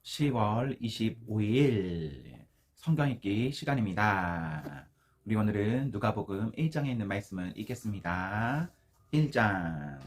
10월 25일 성경 읽기 시간입니다. 우리 오늘은 누가복음 1장에 있는 말씀을 읽겠습니다. 1장.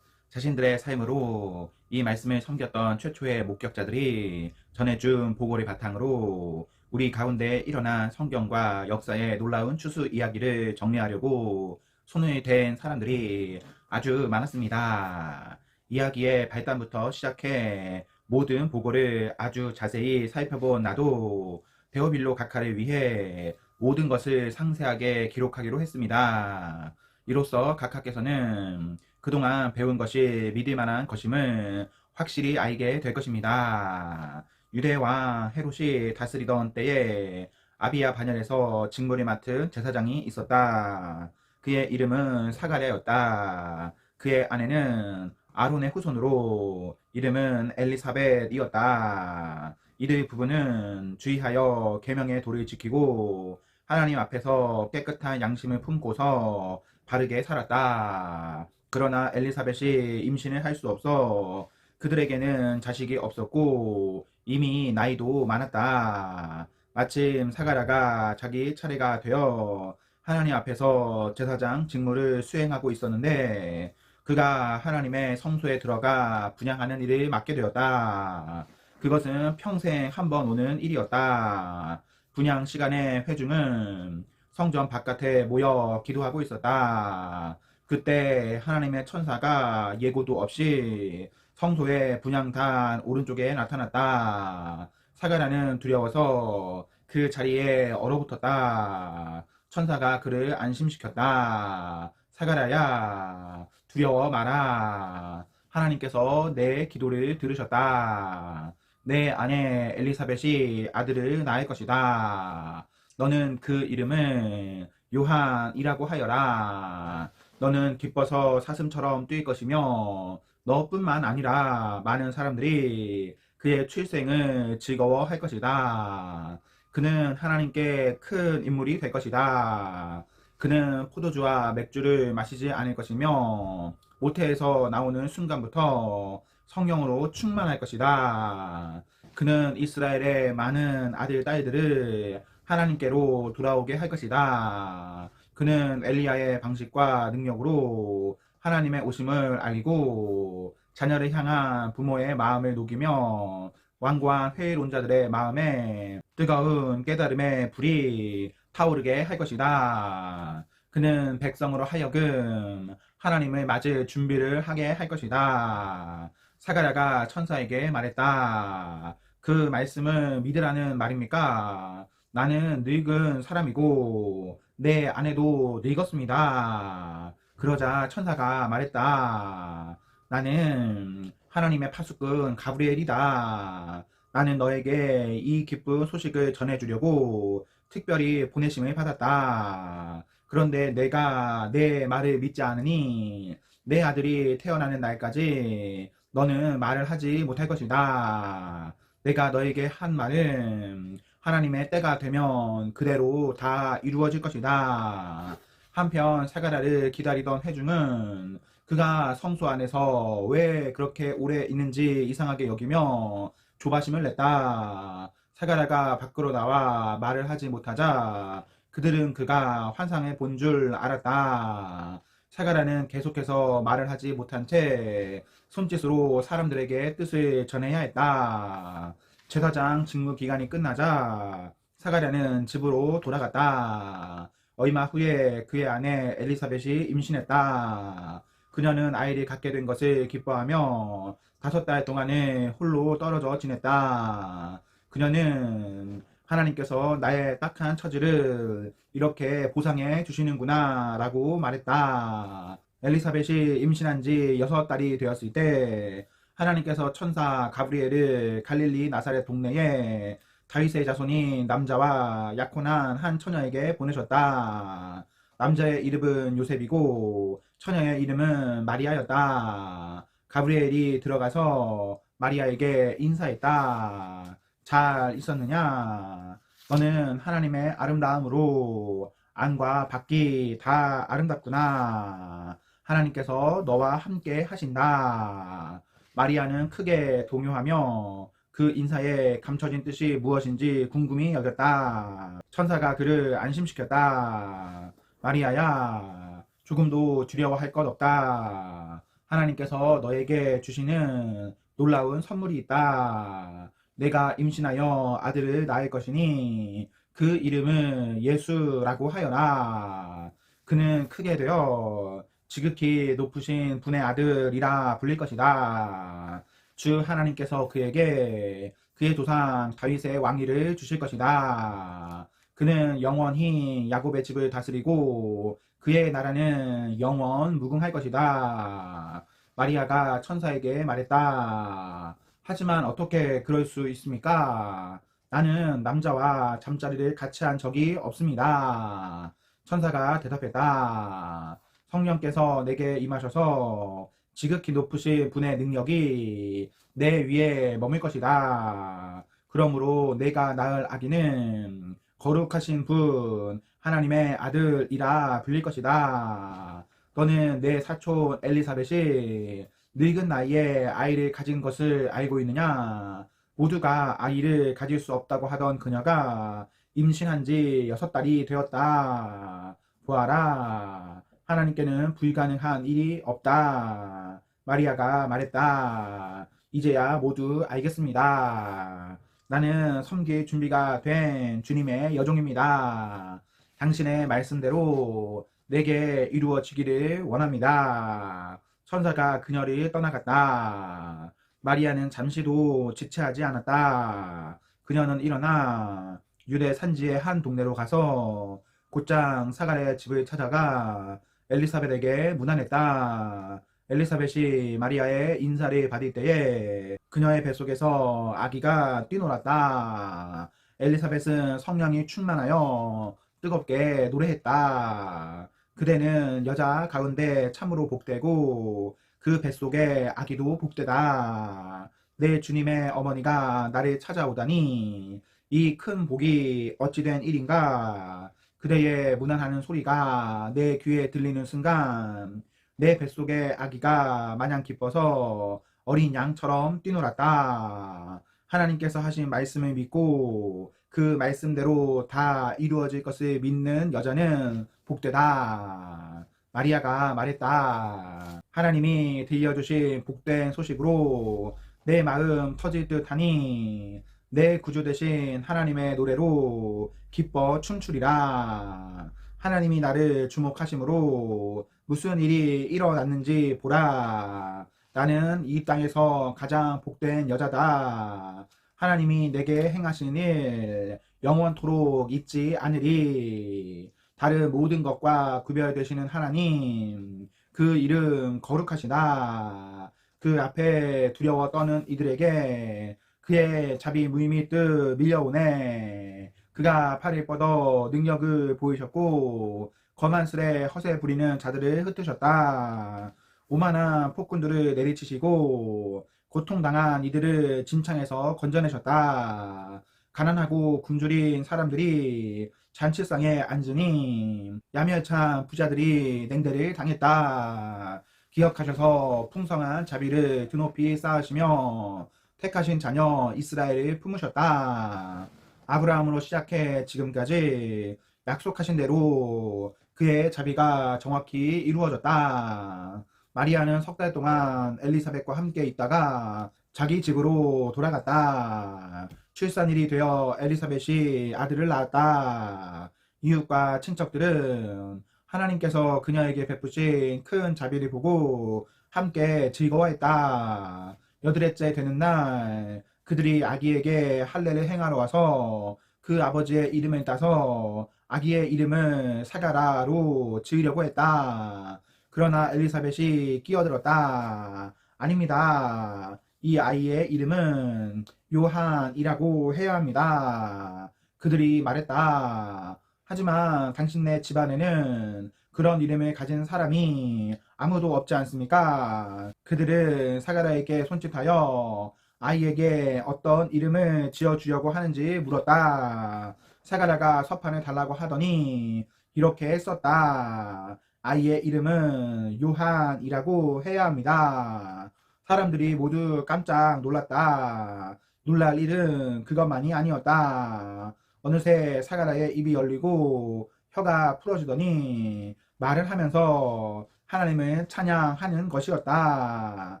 자신들의 삶으로 이 말씀을 섬겼던 최초의 목격자들이 전해준 보고를 바탕으로 우리 가운데 일어난 성경과 역사의 놀라운 추수 이야기를 정리하려고 손을 댄 사람들이 아주 많았습니다. 이야기의 발단부터 시작해 모든 보고를 아주 자세히 살펴본 나도 데오빌로 각하를 위해 모든 것을 상세하게 기록하기로 했습니다. 이로써 각하께서는 그동안 배운 것이 믿을 만한 것임을 확실히 알게 될 것입니다. 유대 왕 헤롯이 다스리던 때에 아비야 반열에서 직무를 맡은 제사장이 있었다. 그의 이름은 사가랴였다. 그의 아내는 아론의 후손으로 이름은 엘리사벳이었다. 이들 부부는 주의하여 계명의 도를 지키고 하나님 앞에서 깨끗한 양심을 품고서 바르게 살았다. 그러나 엘리사벳이 임신을 할 수 없어 그들에게는 자식이 없었고 이미 나이도 많았다. 마침 사가랴가 자기 차례가 되어 하나님 앞에서 제사장 직무를 수행하고 있었는데 그가 하나님의 성소에 들어가 분향하는 일을 맡게 되었다. 그것은 평생 한 번 오는 일이었다. 분향 시간의 회중은 성전 바깥에 모여 기도하고 있었다. 그때 하나님의 천사가 예고도 없이 성소의 분향단 오른쪽에 나타났다. 사가랴는 두려워서 그 자리에 얼어붙었다. 천사가 그를 안심시켰다. 사가랴야, 두려워 마라. 하나님께서 내 기도를 들으셨다. 내 아내 엘리사벳이 아들을 낳을 것이다. 너는 그 이름을 요한이라고 하여라. 너는 기뻐서 사슴처럼 뛸 것이며 너뿐만 아니라 많은 사람들이 그의 출생을 즐거워할 것이다. 그는 하나님께 큰 인물이 될 것이다. 그는 포도주와 맥주를 마시지 않을 것이며 모태에서 나오는 순간부터 성령으로 충만할 것이다. 그는 이스라엘의 많은 아들, 딸들을 하나님께로 돌아오게 할 것이다. 그는 엘리야의 방식과 능력으로 하나님의 오심을 알리고 자녀를 향한 부모의 마음을 녹이며 완고한 회의론자들의 마음에 뜨거운 깨달음의 불이 타오르게 할 것이다. 그는 백성으로 하여금 하나님을 맞을 준비를 하게 할 것이다. 사가랴가 천사에게 말했다. 그 말씀을 믿으라는 말입니까? 나는 늙은 사람이고 내 아내도 늙었습니다. 그러자 천사가 말했다. 나는 하나님의 파수꾼 가브리엘이다. 나는 너에게 이 기쁜 소식을 전해주려고 특별히 보내심을 받았다. 그런데 내가 내 말을 믿지 않으니 내 아들이 태어나는 날까지 너는 말을 하지 못할 것이다. 내가 너에게 한 말은 하나님의 때가 되면 그대로 다 이루어질 것이다. 한편 사가랴를 기다리던 회중은 그가 성소 안에서 왜 그렇게 오래 있는지 이상하게 여기며 조바심을 냈다. 사가랴가 밖으로 나와 말을 하지 못하자 그들은 그가 환상을 본 줄 알았다. 사가랴는 계속해서 말을 하지 못한 채 손짓으로 사람들에게 뜻을 전해야 했다. 제사장 직무 기간이 끝나자 사가랴는 집으로 돌아갔다. 얼마 후에 그의 아내 엘리사벳이 임신했다. 그녀는 아이를 갖게 된 것을 기뻐하며 5달 동안을 홀로 떨어져 지냈다. 그녀는 하나님께서 나의 딱한 처지를 이렇게 보상해 주시는구나 라고 말했다. 엘리사벳이 임신한 지 6달이 되었을 때 하나님께서 천사 가브리엘을 갈릴리 나사렛 동네에 다윗의 자손인 남자와 약혼한 한 처녀에게 보내셨다. 남자의 이름은 요셉이고 처녀의 이름은 마리아였다. 가브리엘이 들어가서 마리아에게 인사했다. 잘 있었느냐? 너는 하나님의 아름다움으로 안과 밖이 다 아름답구나. 하나님께서 너와 함께 하신다. 마리아는 크게 동요하며 그 인사에 감춰진 뜻이 무엇인지 궁금히 여겼다. 천사가 그를 안심시켰다. 마리아야, 조금도 두려워할 것 없다. 하나님께서 너에게 주시는 놀라운 선물이 있다. 내가 임신하여 아들을 낳을 것이니 그 이름을 예수라고 하여라. 그는 크게 되어 지극히 높으신 분의 아들이라 불릴 것이다. 주 하나님께서 그에게 그의 조상 다윗의 왕위를 주실 것이다. 그는 영원히 야곱의 집을 다스리고 그의 나라는 영원 무궁할 것이다. 마리아가 천사에게 말했다. 하지만 어떻게 그럴 수 있습니까? 나는 남자와 잠자리를 같이 한 적이 없습니다. 천사가 대답했다. 성령께서 내게 임하셔서 지극히 높으신 분의 능력이 내 위에 머물 것이다. 그러므로 내가 낳을 아기는 거룩하신 분, 하나님의 아들이라 불릴 것이다. 너는 내 사촌 엘리사벳이 늙은 나이에 아이를 가진 것을 알고 있느냐? 모두가 아이를 가질 수 없다고 하던 그녀가 임신한 지 6달이 되었다. 보아라. 하나님께는 불가능한 일이 없다. 마리아가 말했다. 이제야 모두 알겠습니다. 나는 섬길 준비가 된 주님의 여종입니다. 당신의 말씀대로 내게 이루어지기를 원합니다. 천사가 그녀를 떠나갔다. 마리아는 잠시도 지체하지 않았다. 그녀는 일어나 유대 산지의 한 동네로 가서 곧장 사가랴의 집을 찾아가 엘리사벳에게 문안했다. 엘리사벳이 마리아의 인사를 받을 때에 그녀의 뱃속에서 아기가 뛰놀았다. 엘리사벳은 성령이 충만하여 뜨겁게 노래했다. 그대는 여자 가운데 참으로 복되고 그 뱃속에 아기도 복되다. 내 주님의 어머니가 나를 찾아오다니 이 큰 복이 어찌된 일인가. 그대의 무난하는 소리가 내 귀에 들리는 순간 내 뱃속의 아기가 마냥 기뻐서 어린 양처럼 뛰놀았다. 하나님께서 하신 말씀을 믿고 그 말씀대로 다 이루어질 것을 믿는 여자는 복되다. 마리아가 말했다. 하나님이 들려주신 복된 소식으로 내 마음 터질 듯하니 내 구주 되신 하나님의 노래로 기뻐 춤추리라. 하나님이 나를 주목하심으로 무슨 일이 일어났는지 보라. 나는 이 땅에서 가장 복된 여자다. 하나님이 내게 행하신 일 영원토록 잊지 않으리. 다른 모든 것과 구별되시는 하나님, 그 이름 거룩하시다. 그 앞에 두려워 떠는 이들에게 그의 자비 무의미 뜻 밀려오네. 그가 팔을 뻗어 능력을 보이셨고 거만스레 허세 부리는 자들을 흩으셨다. 오만한 폭군들을 내리치시고 고통당한 이들을 진창에서 건져내셨다. 가난하고 굶주린 사람들이 잔치상에 앉으니 야멸찬 부자들이 냉대를 당했다. 기억하셔서 풍성한 자비를 드높이 쌓으시며 택하신 자녀 이스라엘을 품으셨다. 아브라함으로 시작해 지금까지 약속하신 대로 그의 자비가 정확히 이루어졌다. 마리아는 6달 동안 엘리사벳과 함께 있다가 자기 집으로 돌아갔다. 출산일이 되어 엘리사벳이 아들을 낳았다. 이웃과 친척들은 하나님께서 그녀에게 베푸신 큰 자비를 보고 함께 즐거워했다. 8일째 되는 날 그들이 아기에게 할례를 행하러 와서 그 아버지의 이름을 따서 아기의 이름을 사가라로 지으려고 했다. 그러나 엘리사벳이 끼어들었다. 아닙니다. 이 아이의 이름은 요한이라고 해야 합니다. 그들이 말했다. 하지만 당신네 집안에는 그런 이름을 가진 사람이 아무도 없지 않습니까? 그들은 사가랴에게 손짓하여 아이에게 어떤 이름을 지어주려고 하는지 물었다. 사가랴가 서판을 달라고 하더니 이렇게 했었다. 아이의 이름은 요한이라고 해야 합니다. 사람들이 모두 깜짝 놀랐다. 놀랄 일은 그것만이 아니었다. 어느새 사가랴의 입이 열리고 혀가 풀어지더니 말을 하면서 하나님을 찬양하는 것이었다.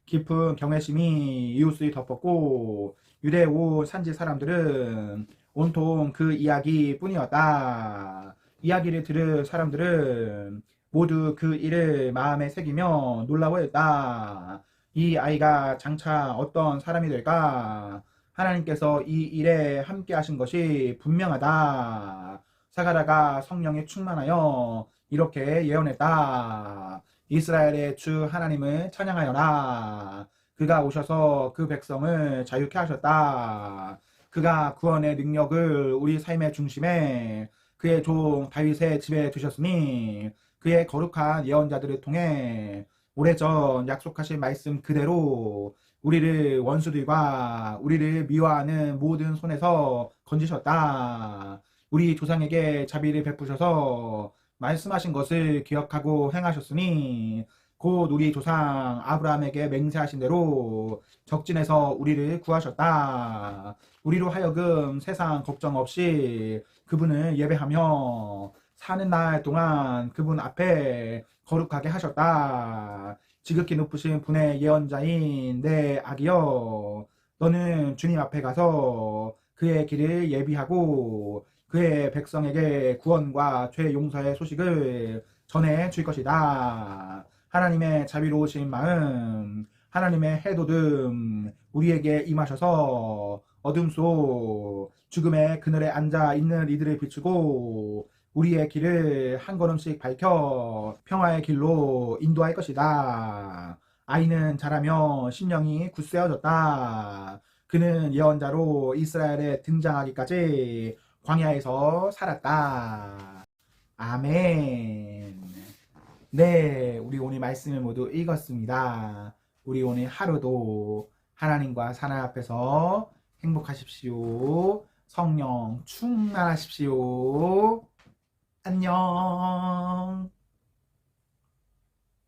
깊은 경외심이 이웃을 덮었고 유대에 온 산지 사람들은 온통 그 이야기 뿐이었다. 이야기를 들을 사람들은 모두 그 일을 마음에 새기며 놀라워했다. 이 아이가 장차 어떤 사람이 될까? 하나님께서 이 일에 함께 하신 것이 분명하다. 사가랴가 성령에 충만하여 이렇게 예언했다. 이스라엘의 주 하나님을 찬양하여라. 그가 오셔서 그 백성을 자유케 하셨다. 그가 구원의 능력을 우리 삶의 중심에 그의 종 다윗의 집에 두셨으니 그의 거룩한 예언자들을 통해 오래전 약속하신 말씀 그대로 우리를 원수들과 우리를 미워하는 모든 손에서 건지셨다. 우리 조상에게 자비를 베푸셔서 말씀하신 것을 기억하고 행하셨으니 곧 우리 조상 아브라함에게 맹세하신 대로 적진에서 우리를 구하셨다. 우리로 하여금 세상 걱정 없이 그분을 예배하며 사는 날 동안 그분 앞에 거룩하게 하셨다. 지극히 높으신 분의 예언자인 내 아기여, 너는 주님 앞에 가서 그의 길을 예비하고 그의 백성에게 구원과 죄 용서의 소식을 전해 줄 것이다. 하나님의 자비로우신 마음, 하나님의 해돋음 우리에게 임하셔서 어둠 속 죽음의 그늘에 앉아 있는 이들을 비추고 우리의 길을 한 걸음씩 밝혀 평화의 길로 인도할 것이다. 아이는 자라며 심령이 굳세어졌다. 그는 예언자로 이스라엘에 등장하기까지 광야에서 살았다. 아멘. 네, 우리 오늘 말씀을 모두 읽었습니다. 우리 오늘 하루도 하나님과 하나님 앞에서 행복하십시오. 성령 충만하십시오. 안녕.